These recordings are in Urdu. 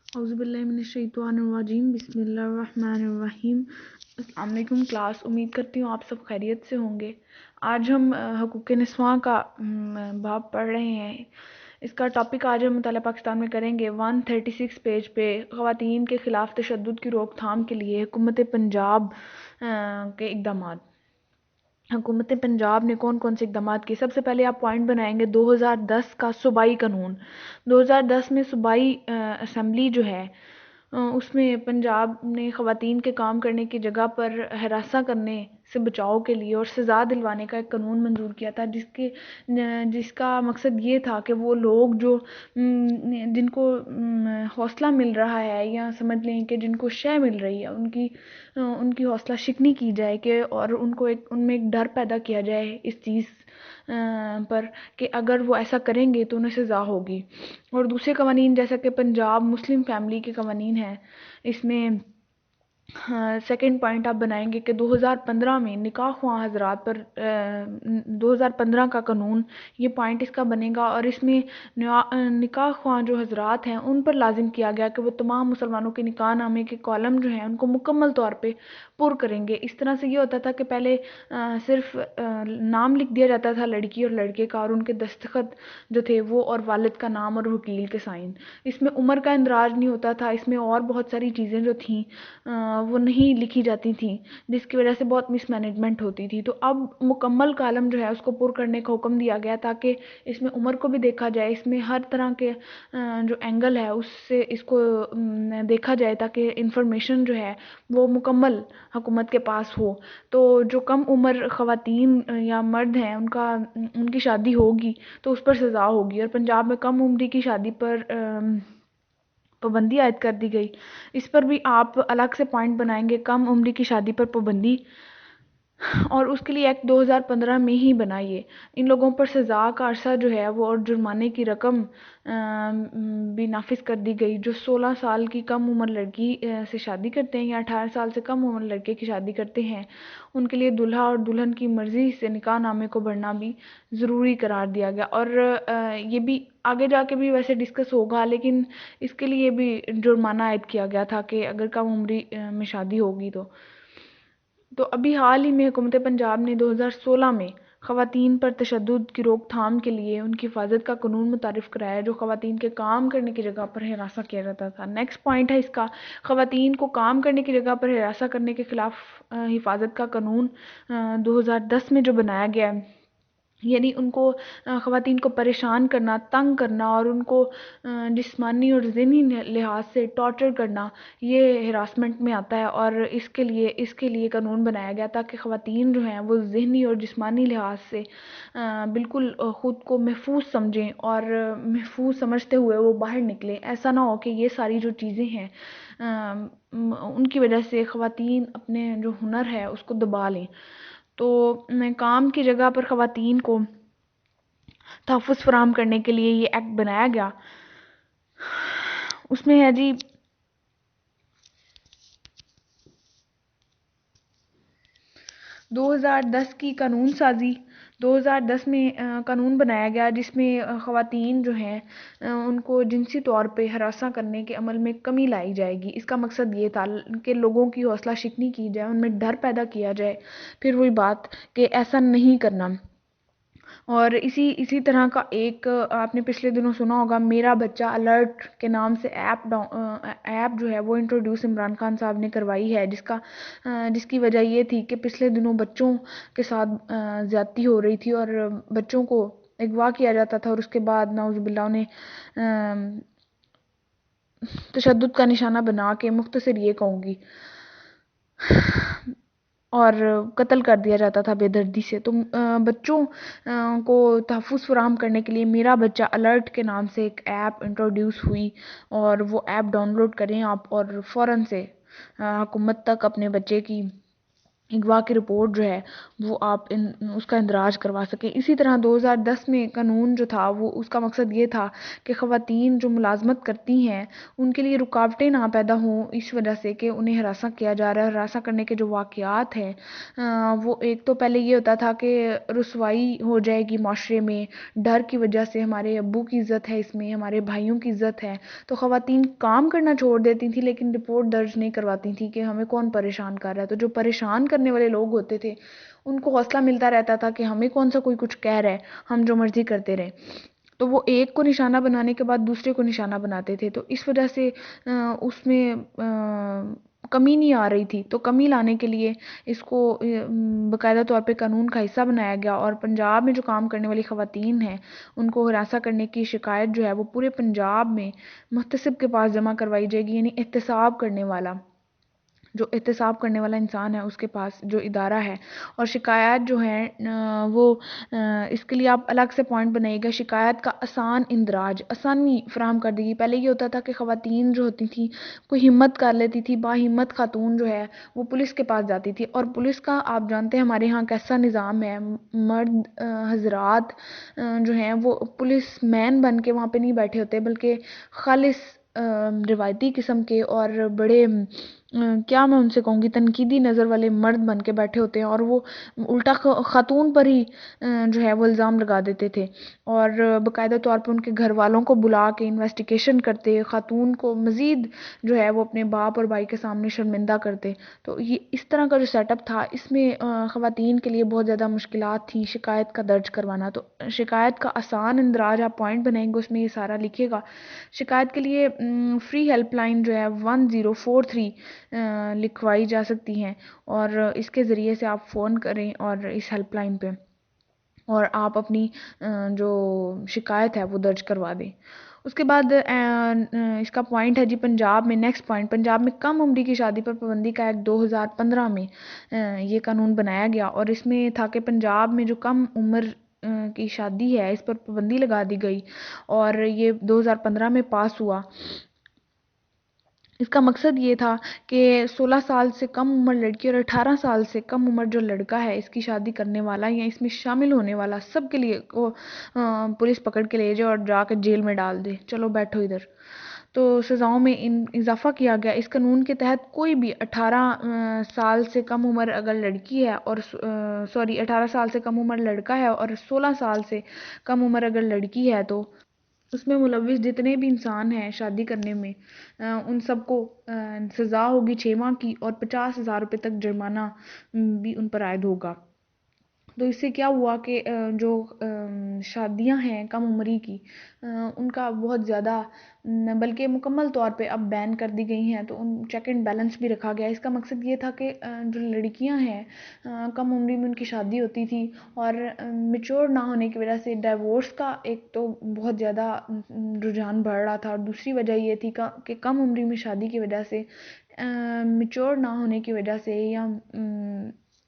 اعوذ باللہ من الشیطان الرجیم، بسم اللہ الرحمن الرحیم۔ السلام علیکم کلاس، امید کرتی ہوں آپ سب خیریت سے ہوں گے۔ آج ہم حقوق نسواں کا باب پڑھ رہے ہیں۔ اس کا ٹاپک آج ہم مطالعہ پاکستان میں کریں گے 136 پیج پہ، خواتین کے خلاف تشدد کی روک تھام کے لیے حکومت پنجاب کے اقدامات۔ حکومت پنجاب نے کون کون سے اقدامات کیے؟ سب سے پہلے آپ پوائنٹ بنائیں گے 2010 کا صوبائی قانون۔ 2010 میں صوبائی اسمبلی جو ہے اس میں پنجاب نے خواتین کے کام کرنے کی جگہ پر ہراساں کرنے سے بچاؤ کے لیے اور سزا دلوانے کا ایک قانون منظور کیا تھا، جس کا مقصد یہ تھا کہ وہ لوگ جو جن کو حوصلہ مل رہا ہے یا سمجھ لیں کہ جن کو شے مل رہی ہے ان کی حوصلہ شکنی کی جائے کہ اور ان میں ایک ڈر پیدا کیا جائے اس چیز پر کہ اگر وہ ایسا کریں گے تو انہیں سزا ہوگی۔ اور دوسرے قوانین جیسا کہ پنجاب مسلم فیملی کے قوانین ہیں، اس میں سیکنڈ پوائنٹ آپ بنائیں گے کہ 2015 میں نکاح خواہ حضرات پر 2015 کا قانون، یہ پوائنٹ اس کا بنے گا، اور اس میں نکاح خواہ جو حضرات ہیں ان پر لازم کیا گیا کہ وہ تمام مسلمانوں کے نکاح نامے کے کالم جو ہیں ان کو مکمل طور پہ پر کریں گے۔ اس طرح سے یہ ہوتا تھا کہ پہلے صرف نام لکھ دیا جاتا تھا لڑکی اور لڑکے کا، اور ان کے دستخط جو تھے وہ اور والد کا نام اور وکیل کے سائن۔ اس میں عمر کا اندراج نہیں ہوتا تھا، اس میں اور بہت ساری چیزیں جو تھیں وہ نہیں لکھی جاتی تھیں، جس کی وجہ سے بہت مس مینجمنٹ ہوتی تھی۔ تو اب مکمل کالم جو ہے اس کو پر کرنے کا حکم دیا گیا تاکہ اس میں عمر کو بھی دیکھا جائے، اس میں ہر طرح کے جو اینگل ہے اس سے اس کو دیکھا جائے تاکہ انفارمیشن جو ہے وہ مکمل حکومت کے پاس ہو۔ تو جو کم عمر خواتین یا مرد ہیں ان کی شادی ہوگی تو اس پر سزا ہوگی، اور پنجاب میں کم عمری کی شادی پر پابندی عائد کر دی گئی۔ اس پر بھی آپ الگ سے پوائنٹ بنائیں گے، کم عمری کی شادی پر پابندی، اور اس کے لیے ایکٹ 2015 میں ہی بنائیے۔ ان لوگوں پر سزا کا عرصہ جو ہے وہ اور جرمانے کی رقم بھی نافذ کر دی گئی۔ جو 16 سال کی کم عمر لڑکی سے شادی کرتے ہیں یا 18 سال سے کم عمر لڑکے کی شادی کرتے ہیں، ان کے لیے دلہا اور دلہن کی مرضی سے نکاح نامے کو بھرنا بھی ضروری قرار دیا گیا۔ اور یہ بھی آگے جا کے بھی ویسے ڈسکس ہوگا، لیکن اس کے لیے بھی جرمانہ عائد کیا گیا تھا کہ اگر کم عمری میں شادی ہوگی تو ابھی حال ہی میں حکومت پنجاب نے 2016 میں خواتین پر تشدد کی روک تھام کے لیے ان کی حفاظت کا قانون متعارف کرایا، جو خواتین کے کام کرنے کی جگہ پر ہراساں کیا جاتا تھا۔ نیکسٹ پوائنٹ ہے اس کا، خواتین کو کام کرنے کی جگہ پر ہراساں کرنے کے خلاف حفاظت کا قانون 2010 میں جو بنایا گیا ہے، یعنی ان کو خواتین کو پریشان کرنا، تنگ کرنا اور ان کو جسمانی اور ذہنی لحاظ سے ٹارچر کرنا، یہ ہراسمنٹ میں آتا ہے، اور اس کے لیے قانون بنایا گیا تاکہ خواتین جو ہیں وہ ذہنی اور جسمانی لحاظ سے بالکل خود کو محفوظ سمجھیں اور محفوظ سمجھتے ہوئے وہ باہر نکلیں۔ ایسا نہ ہو کہ یہ ساری جو چیزیں ہیں ان کی وجہ سے خواتین اپنے جو ہنر ہے اس کو دبا لیں۔ تو کام کی جگہ پر خواتین کو تحفظ فراہم کرنے کے لیے یہ ایکٹ بنایا گیا۔ اس میں ہے جی 2010 کی قانون سازی۔ 2010 میں قانون بنایا گیا جس میں خواتین جو ہیں ان کو جنسی طور پہ ہراساں کرنے کے عمل میں کمی لائی جائے گی۔ اس کا مقصد یہ تھا کہ لوگوں کی حوصلہ شکنی کی جائے، ان میں ڈر پیدا کیا جائے، پھر وہی بات کہ ایسا نہیں کرنا۔ اور اسی طرح کا ایک آپ نے پچھلے دنوں سنا ہوگا، میرا بچہ الرٹ کے نام سے ایپ جو ہے وہ انٹروڈیوس عمران خان صاحب نے کروائی ہے، جس کی وجہ یہ تھی کہ پچھلے دنوں بچوں کے ساتھ زیادتی ہو رہی تھی اور بچوں کو اغوا کیا جاتا تھا، اور اس کے بعد نعوذ باللہ انہیں تشدد کا نشانہ بنا کے، مختصر یہ کہوں گی، اور قتل کر دیا جاتا تھا بے دردی سے۔ تو بچوں کو تحفظ فراہم کرنے کے لیے میرا بچہ الرٹ کے نام سے ایک ایپ انٹروڈیوس ہوئی، اور وہ ایپ ڈاؤن لوڈ کریں آپ اور فوراً سے حکومت تک اپنے بچے کی اغوا کی رپورٹ جو ہے وہ آپ اس کا اندراج کروا سکیں۔ اسی طرح 2010 میں قانون جو تھا وہ اس کا مقصد یہ تھا کہ خواتین جو ملازمت کرتی ہیں ان کے لیے رکاوٹیں نہ پیدا ہوں، اس وجہ سے کہ انہیں ہراساں کیا جا رہا ہے۔ ہراساں کرنے کے جو واقعات ہیں وہ ایک تو پہلے یہ ہوتا تھا کہ رسوائی ہو جائے گی معاشرے میں، ڈر کی وجہ سے ہمارے ابو کی عزت ہے، اس میں ہمارے بھائیوں کی عزت ہے، تو خواتین کام کرنا چھوڑ دیتی تھیں لیکن رپورٹ درج نہیں کرواتی تھیں کہ ہمیں کون پریشان کر رہا ہے۔ تو جو پریشان کرنے والے لوگ ہوتے تھے ان کو حوصلہ ملتا رہتا تھا کہ ہمیں کون سا کوئی کچھ کہہ رہا ہے، ہم جو مرضی کرتے رہیں۔ تو وہ ایک کو نشانہ بنانے کے بعد دوسرے کو نشانہ بناتے تھے، تو اس وجہ سے اس میں کمی نہیں آ رہی تھی۔ تو کمی لانے کے لیے اس کو باقاعدہ طور پہ قانون کا حصہ بنایا گیا، اور پنجاب میں جو کام کرنے والی خواتین ہیں ان کو ہراساں کرنے کی شکایت جو ہے وہ پورے پنجاب میں محتسب کے پاس جمع کروائی جائے گی، یعنی احتساب کرنے والا، جو احتساب کرنے والا انسان ہے اس کے پاس جو ادارہ ہے۔ اور شکایات جو ہیں وہ اس کے لیے آپ الگ سے پوائنٹ بنائیے گا، شکایت کا آسان اندراج، آسانی فراہم کر دے گی۔ پہلے یہ ہوتا تھا کہ خواتین جو ہوتی تھیں کوئی ہمت کر لیتی تھی، با ہمت خاتون جو ہے وہ پولیس کے پاس جاتی تھی، اور پولیس کا آپ جانتے ہیں ہمارے ہاں کیسا نظام ہے، مرد حضرات جو ہیں وہ پولیس مین بن کے وہاں پہ نہیں بیٹھے ہوتے، بلکہ خالص روایتی قسم کے اور بڑے کیا میں ان سے کہوں گی تنقیدی نظر والے مرد بن کے بیٹھے ہوتے ہیں، اور وہ الٹا خاتون پر ہی جو ہے وہ الزام لگا دیتے تھے، اور باقاعدہ طور پر ان کے گھر والوں کو بلا کے انویسٹیگیشن کرتے، خاتون کو مزید جو ہے وہ اپنے باپ اور بھائی کے سامنے شرمندہ کرتے۔ تو یہ اس طرح کا جو سیٹ اپ تھا، اس میں خواتین کے لیے بہت زیادہ مشکلات تھیں شکایت کا درج کروانا۔ تو شکایت کا آسان اندراج آپ پوائنٹ بنائیں گے، اس میں یہ سارا لکھے گا۔ شکایت کے لیے فری ہیلپ لائن جو ہے 1043 لکھوائی جا سکتی ہیں، اور اس کے ذریعے سے آپ فون کریں اور اس ہیلپ لائن پہ، اور آپ اپنی جو شکایت ہے وہ درج کروا دیں۔ اس کے بعد اس کا پوائنٹ ہے جی پنجاب میں، نیکسٹ پوائنٹ، پنجاب میں کم عمری کی شادی پر پابندی کا ایک 2015 میں یہ قانون بنایا گیا، اور اس میں تھا کہ پنجاب میں جو کم عمر کی شادی ہے اس پر پابندی لگا دی گئی، اور یہ 2015 میں پاس ہوا۔ اس کا مقصد یہ تھا کہ 16 سال سے کم عمر لڑکی اور 18 سال سے کم عمر جو لڑکا ہے اس کی شادی کرنے والا یا اس میں شامل ہونے والا سب کے لیے کو پولیس پکڑ کے لے جائے اور جا کے جیل میں ڈال دے، چلو بیٹھو ادھر۔ تو سزاؤں میں اضافہ کیا گیا۔ اس قانون کے تحت کوئی بھی 18 سال سے کم عمر اگر لڑکی ہے اور 18 سال سے کم عمر لڑکا ہے اور 16 سال سے کم عمر اگر لڑکی ہے، تو اس میں ملوث جتنے بھی انسان ہیں شادی کرنے میں ان سب کو سزا ہوگی 6 ماہ کی، اور 50,000 روپے تک جرمانہ بھی ان پر عائد ہوگا۔ تو اس سے کیا ہوا کہ جو شادیاں ہیں کم عمری کی ان کا بہت زیادہ بلکہ مکمل طور پہ اب بین کر دی گئی ہیں، تو ان چیک اینڈ بیلنس بھی رکھا گیا۔ اس کا مقصد یہ تھا کہ جو لڑکیاں ہیں کم عمری میں ان کی شادی ہوتی تھی، اور میچور نہ ہونے کی وجہ سے ڈائیورس کا ایک تو بہت زیادہ رجحان بڑھ رہا تھا، اور دوسری وجہ یہ تھی کہ کم عمری میں شادی کی وجہ سے میچور نہ ہونے کی وجہ سے یا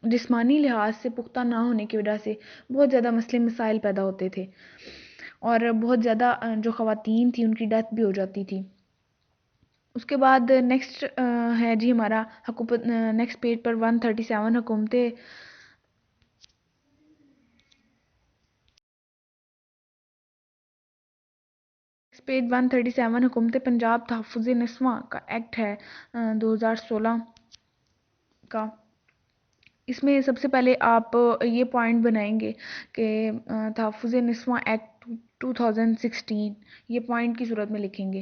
جسمانی لحاظ سے پختہ نہ ہونے کی وجہ سے بہت زیادہ مسئلے مسائل پیدا ہوتے تھے، اور بہت زیادہ جو خواتین تھیں ان کی ڈیتھ بھی ہو جاتی تھی۔ اس کے بعد نیکسٹ ہے جی ہمارا حکومت، نیکسٹ پیج پر 137 حکومتیں، پیج 137 حکومت پنجاب تحفظ نسواں کا ایکٹ ہے 2016 کا۔ اس میں سب سے پہلے آپ یہ پوائنٹ بنائیں گے کہ تحفظ نسواں ایکٹ 2016 یہ پوائنٹ کی صورت میں لکھیں گے۔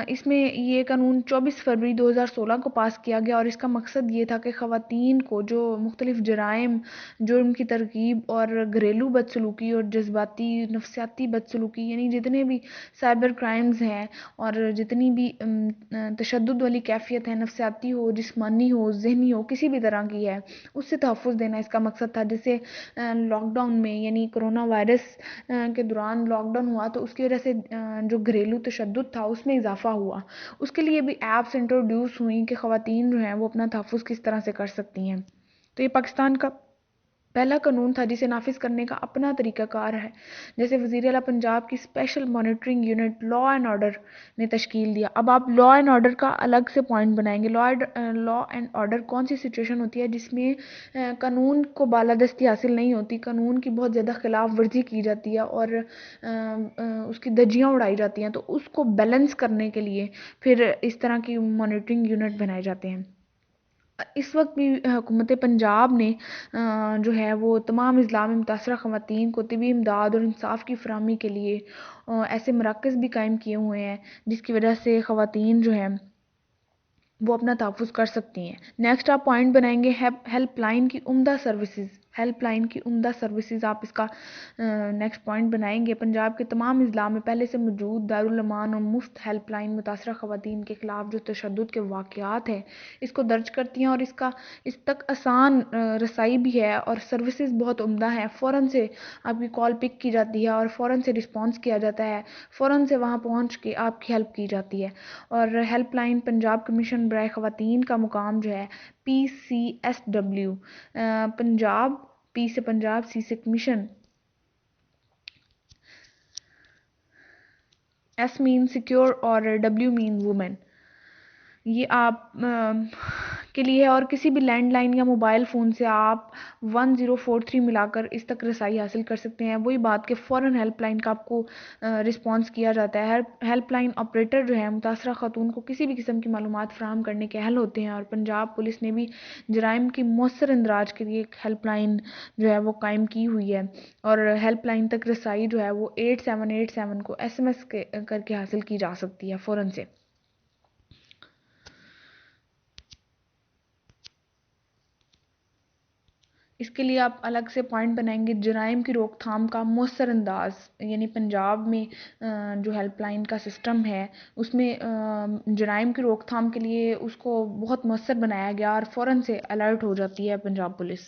اس میں یہ قانون 24 فروری 2016 کو پاس کیا گیا، اور اس کا مقصد یہ تھا کہ خواتین کو جو مختلف جرائم، جرم کی ترغیب اور گھریلو بدسلوکی اور جذباتی نفسیاتی بدسلوکی، یعنی جتنے بھی سائبر کرائمز ہیں اور جتنی بھی تشدد والی کیفیت ہے، نفسیاتی ہو، جسمانی ہو، ذہنی ہو، کسی بھی طرح کی ہے، اس سے تحفظ دینا اس کا مقصد تھا۔ جیسے لاک ڈاؤن میں یعنی کرونا وائرس کے دوران لاک ڈاؤن ہوا تو اس کی وجہ سے جو گھریلو تشدد تھا اس میں اضافہ ہوا، اس کے لیے بھی ایپس انٹروڈیوس ہوئیں کہ خواتین جو ہیں وہ اپنا تحفظ کس طرح سے کر سکتی ہیں۔ تو یہ پاکستان کا پہلا قانون تھا جسے نافذ کرنے کا اپنا طریقہ کار ہے، جیسے وزیر اعلیٰ پنجاب کی special monitoring unit law and order نے تشکیل دیا۔ اب آپ لا اینڈ آرڈر کا الگ سے پوائنٹ بنائیں گے۔ لا اینڈ آرڈر کون سی سچویشن ہوتی ہے جس میں قانون کو بالادستی حاصل نہیں ہوتی، قانون کی بہت زیادہ خلاف ورزی کی جاتی ہے اور اس کی دھجیاں اڑائی جاتی ہیں، تو اس کو بیلنس کرنے کے لیے پھر اس طرح کی مانیٹرنگ یونٹ بنائے جاتے ہیں۔ اس وقت بھی حکومت پنجاب نے جو ہے وہ تمام اضلاع میں متاثرہ خواتین کو طبی امداد اور انصاف کی فراہمی کے لیے ایسے مراکز بھی قائم کیے ہوئے ہیں جس کی وجہ سے خواتین جو ہیں وہ اپنا تحفظ کر سکتی ہیں۔ نیکسٹ آپ پوائنٹ بنائیں گے ہیلپ لائن کی عمدہ سروسز۔ ہیلپ لائن کی عمدہ سروسز آپ اس کا نیکسٹ پوائنٹ بنائیں گے۔ پنجاب کے تمام اضلاع میں پہلے سے موجود دارالامان اور مفت ہیلپ لائن متاثرہ خواتین کے خلاف جو تشدد کے واقعات ہیں اس کو درج کرتی ہیں، اور اس تک آسان رسائی بھی ہے اور سروسز بہت عمدہ ہیں۔ فوراً سے آپ کی کال پک کی جاتی ہے اور فوراً سے رسپانس کیا جاتا ہے، فوراً سے وہاں پہنچ کے آپ کی ہیلپ کی جاتی ہے۔ اور ہیلپ لائن پنجاب کمیشن برائے خواتین کا مقام جو ہے PCSW، پنجاب، پی سے پنجاب، سی سے کمیشن، ایس مین سیکیور اور ڈبلیو مین وومن، یہ آپ کے لیے ہے۔ اور کسی بھی لینڈ لائن یا موبائل فون سے آپ 1043 ملا کر اس تک رسائی حاصل کر سکتے ہیں۔ وہی بات کہ فوراً ہیلپ لائن کا آپ کو رسپانس کیا جاتا ہے۔ ہیلپ لائن آپریٹر جو ہے متاثرہ خاتون کو کسی بھی قسم کی معلومات فراہم کرنے کے اہل ہوتے ہیں، اور پنجاب پولیس نے بھی جرائم کی مؤثر اندراج کے لیے ایک ہیلپ لائن جو ہے وہ قائم کی ہوئی ہے، اور ہیلپ لائن تک رسائی جو ہے وہ 8787 کو SMS کر کے حاصل کی جا سکتی ہے فوراً سے۔ اس کے لیے آپ الگ سے پوائنٹ بنائیں گے جرائم کی روک تھام کا مؤثر انداز، یعنی پنجاب میں جو ہیلپ لائن کا سسٹم ہے اس میں جرائم کی روک تھام کے لیے اس کو بہت مؤثر بنایا گیا اور فوراً سے الرٹ ہو جاتی ہے پنجاب پولیس۔